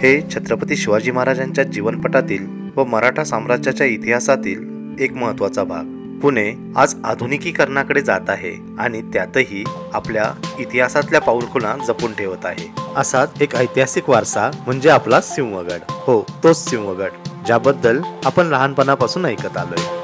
हे छत्रपती शिवाजी महाराजांच्या जीवनपटातील व मराठा साम्राज्याच्या इतिहासातील एक महत्त्वाचा भाग. पुणे आज आधुनिकीकरणाकडे जात आहे आणि त्यातही आपल्या इतिहासातल्या पाऊलखुणा जपून ठेवत आहे. असाच एक ऐतिहासिक वारसा म्हणजे आपला सिंहगड. हो, तोच सिंहगड ज्याबद्दल आपण लहानपणापासून ऐकत आलोय.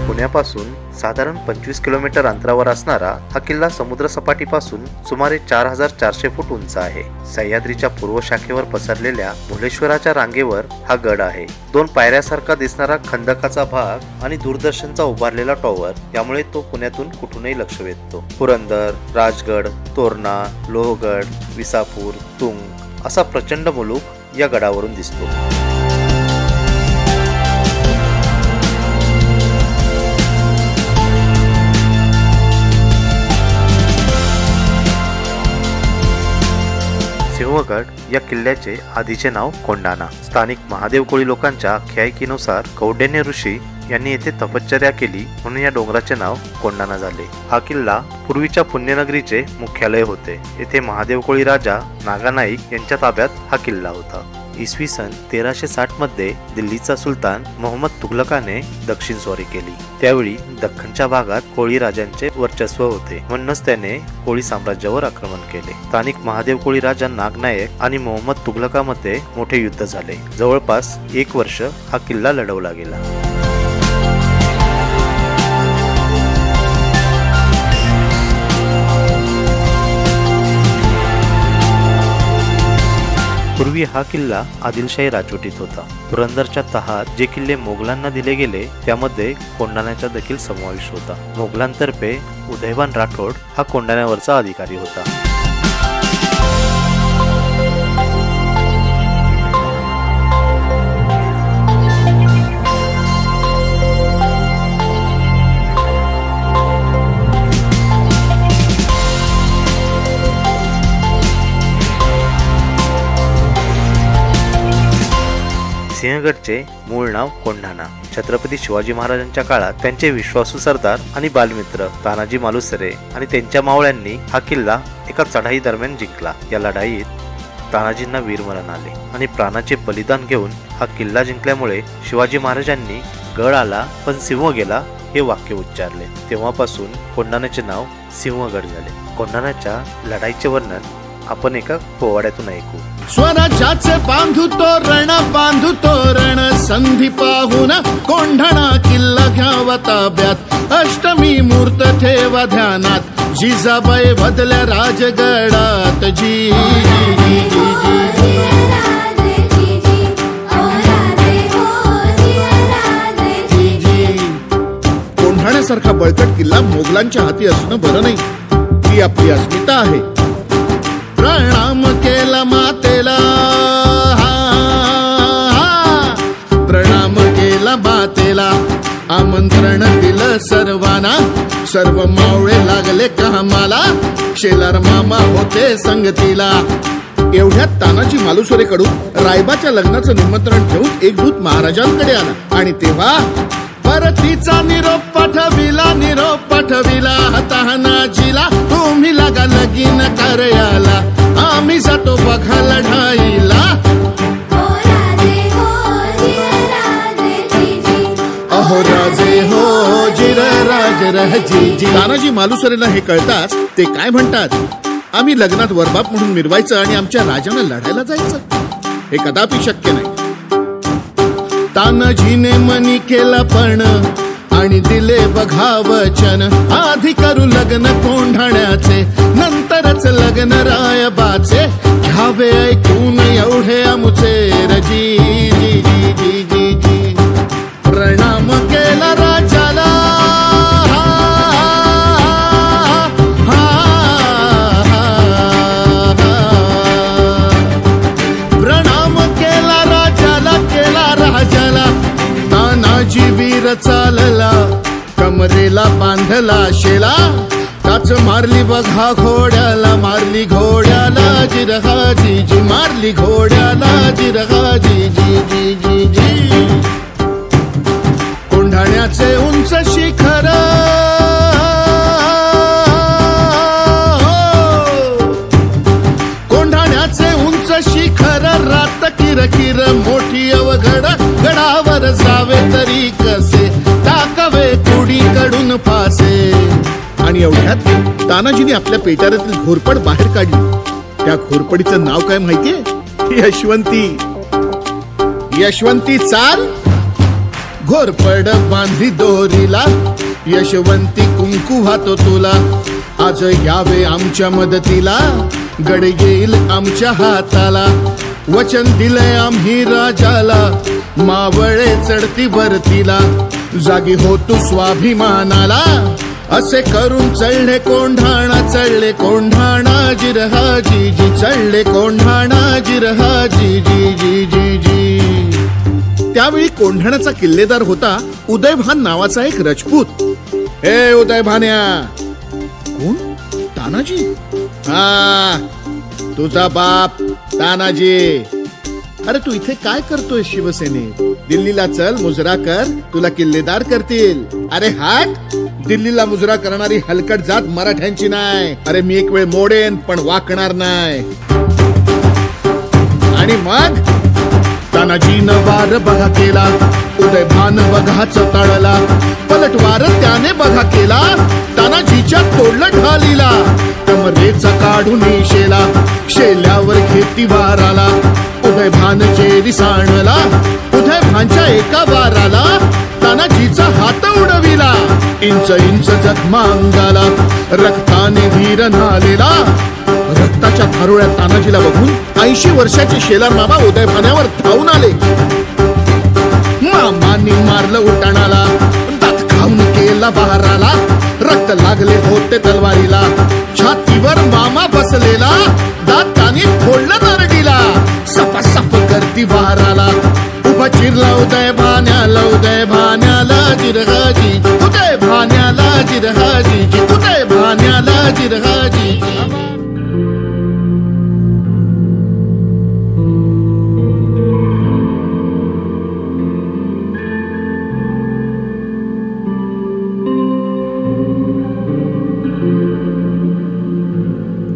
पुण्यापासून साधारण 25 किलोमीटर अंतरावर असणारा हा किल्ला समुद्र सपाटीपासून सुमारे 4400 फूट उंच आहे. सह्याद्रीच्या पूर्व शाखेवर पसरलेल्या भुलेश्वराच्या रांगेवर हा गड आहे. 2 पायऱ्यासारखा दिसणारा खंदकाचा भाग आणि दूरदर्शनचा उभारलेला टॉवर यामुळे तो पुण्यातून कुठूनही लक्ष वेधतो. पुरंदर, राजगड, तोरणा, लोहगड, विसापूर, तुंग असा प्रचंड मुलूक या गडावरून दिसतो. सिंहगड या किल्ल्याचे आधीचे नाव कोंढाणा. स्थानिक महादेव कोळी लोकांच्या आख्यायिकेनुसार कौंडिन्य ऋषी यांनी येथे तपश्चर्या केली म्हणून या डोंगराचे नाव कोंढाणा झाले. हा किल्ला पूर्वीच्या पुण्यनगरीचे मुख्यालय होते. येथे महादेव कोळी राजा नागानाईक यांच्या ताब्यात हा किल्ला होता. इसवी सन 1360 मध्ये दिल्लीचा सुलतान मोहम्मद तुघलकाने दक्षिण स्वारी केली. त्यावेळी दख्खनच्या भागात कोळी राजांचे वर्चस्व होते, म्हणूनच त्याने कोळी साम्राज्यावर आक्रमण केले. स्थानिक महादेव कोळी राजा नागनायक आणि मोहम्मद तुघलकामध्ये मोठे युद्ध झाले. जवळपास 1 वर्ष हा किल्ला लढवला गेला. पूर्वी हा किल्ला आदिलशाही राजवटीत होता. पुरंदरच्या तहात जे किल्ले मोगलांना दिले गेले त्यामध्ये कोंढाण्याचा देखील समावेश होता. मोगलांतर्फे उदयवान राठोड हा कोंढाण्यावरचा अधिकारी होता. सिंहगडचे मूळ नाव कोंढाणा. छत्रपती शिवाजी महाराजांच्या काळात त्यांचे विश्वासू सरदार आणि बालमित्र तानाजी मालुसरे आणि त्यांच्या मावळ्यांनी हा किल्ला एका चढाई दरम्यान जिंकला. या लढाईत तानाजींना वीरमरण आले आणि प्राणाचे बलिदान घेऊन हा किल्ला जिंकल्यामुळे शिवाजी महाराजांनी गड आला पण सिंह गेला हे वाक्य उच्चारले. तेव्हापासून कोंढाण्याचे नाव सिंहगड झाले. कोंढाण्याच्या लढाईचे वर्णन आपण एका पोवाड्यातून ऐकू. स्वराज्याचे बांधू तोरण संधी पाहून कोंढाणा किल्ला घ्यावा ताब्यात. अष्टमी मूर्त ठेवा ध्यानात जिजाबाई बदल्या राजगडात. जी कोंढाण्यासारखा बळकट किल्ला मोगलांच्या हाती असणं बरं नाही. ही आपली अस्मिता आहे. प्रणाम केला मातेला, प्रणाम केला मातेला. आमंत्रण दिलं सर्वांना, सर्व मावळे लागले कामाला. शेलार मामा होते संगतीला. एवढ्यात तानाजी मालुसरेकडून रायबाच्या लग्नाचं निमंत्रण घेऊन एक दूत महाराजांकडे आला आणि तेव्हा परतीचा निरोप पाठविला तानाजीला. तुम्ही लागा लगीन करायला, आम्ही जातो बघा लढाईला. अहो राजे हो जिर राज रजी. तानाजी मालुसरेला हे कळताच ते काय म्हणतात, आम्ही लग्नात वरबाप म्हणून मिरवायचं आणि आमच्या राजानं लढायला जायचं. हे कदापि शक्य नाही. तानाजीने मनी केला पण आणि दिले बघा वचन. आधी करू लग्न कोंढाण्याचे, नंतरच लग्न रायबाचे. घ्यावे ऐकून एवढे आमुचे रजी. जी जी जी जी जी. प्रणाम केला राजाला, प्रणाम केला राजाला, केला राजाला. तानाजी वीर चालला, कमरेला बांधला शेला. काच मारली बघा घोड्याला, मारली घोड्याला जिरहा जी जी. मारली घोड्याला जिरहा जी जी जी जी जी. कोंढाण्याचे उंच शिखर, गड गडावर जावे तरी कसे टाकावे कुडीकडून फासे. आणि एवढ्यात तानाजीने आपल्या पेटाऱ्यातील घोरपड बाहेर काढली. त्या घोरपडीचं नाव काय माहितीये? यशवंती. यशवंती चाल. घोरपड बांधली दोरीला, यशवंती कुंकू वाहतो तुला. आज यावे आमच्या मदतीला, गड येईल आमच्या हाताला. वचन दिलंय आम्ही राजाला, मावळे चढती वरतीला. जागी होतो स्वाभिमानाला, असे करून चढले कोंढाणा. चढले कोंढाणा जिरहा जी जी, चढले कोंढाणा जिरहा जी जी जी जी जी. त्यावेळी कोंढाण्याचा किल्लेदार होता उदयभान नावाचा एक राजपूत. हे उदयभान्या. कोण? तानाजी. हा, तुझा बाप तानाजी. अरे तू इथे काय करतोय शिवसेनेत? दिल्लीला चल, मुजरा कर, तुला किल्लेदार करतील. अरे हाट, दिल्लीला मुजरा करणारी हलकट जात मराठ्यांची नाही. अरे मी एक वेळ मोडेन पण वाकणार नाही. आणि मग तानाजीनं वार बघा केला, उदयभान बघाच तळला. पलटवार त्याने बघा केला, तानाजीच्या तोडलं ढालीला. कमरेचा काढून शेला, शेल्यावर घेती वाराला. उदयभान जेरी सांडला, उदयभानच्या एका वाराला तानाजीचा हात उडविला. इंच इंच जखमा अंगाला, रक्ताने धीर नालेला. रक्ताच्या थारोळ्यात तानाजीला बघून 80 वर्षाचे शेलार मामा उदयभान्यावर धावून आले. मामांनी मारलं उठाणाला, दात खाऊन केला बहाराला. रक्त लागले होते तलवारीला, छातीवर मामा बसलेला. दाताने फोडलं नरडीला, सपासप करती वाराला. उभा चिरला उदयभान्याला, उदयभान्याला जिरहाजी, उदयभान्याला जिरहाजी, उदयभान्याला जिरहाजी.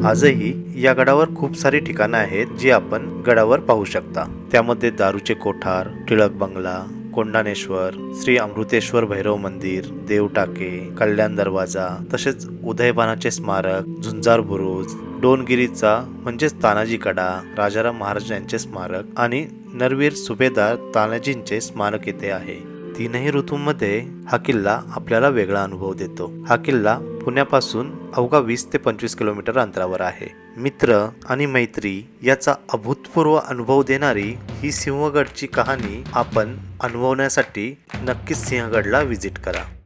आजही या गडावर खूप सारी ठिकाणं आहेत जी आपण गडावर पाहू शकता. त्यामध्ये दारूचे कोठार, टिळक बंगला, कोंढाणेश्वर, श्री अमृतेश्वर भैरव मंदिर, देवटाके, कल्याण दरवाजा, तसेच उदयभानाचे स्मारक, झुंजार बुरुज, डोनगिरीचा म्हणजेच तानाजी कडा, राजाराम महाराज यांचे स्मारक आणि नरवीर सुभेदार तानाजींचे स्मारक येथे आहे. तीनही ऋतूंमध्ये हा किल्ला आपल्याला वेगळा अनुभव देतो. हा किल्ला पुण्यापासून अवघा 20 ते 25 किलोमीटर अंतरावर आहे. मित्र आणि मैत्री याचा अभूतपूर्व अनुभव देणारी ही सिंहगडची कहाणी आपण अनुभवण्यासाठी नक्कीच सिंहगडला व्हिजिट करा.